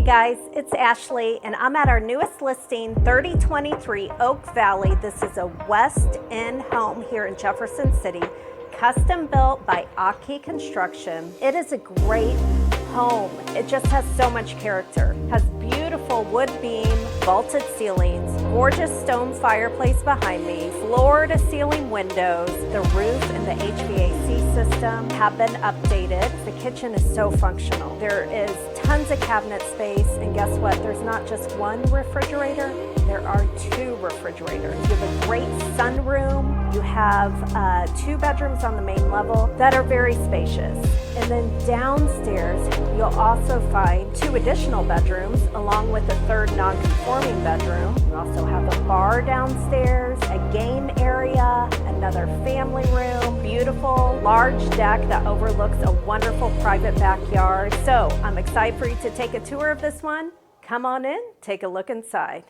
guys, it's Ashley and I'm at our newest listing, 3023 Oak Valley. This is a West End home here in Jefferson City, custom built by Otke Construction. It is a great home. It just has so much character. Has beautiful wood beam, vaulted ceilings, gorgeous stone fireplace behind me, floor to ceiling windows. The roof and the HVAC system have been updated. The kitchen is so functional. There is tons of cabinet space, and guess what? There's not just one refrigerator, there are two refrigerators. You have a great sunroom. You have 2 bedrooms on the main level that are very spacious. And then downstairs, you'll also find 2 additional bedrooms along with a 3rd non-conforming bedroom. You also have a bar downstairs, a game area, another family room, beautiful large deck that overlooks a wonderful private backyard. So I'm excited for you to take a tour of this one. Come on in, take a look inside.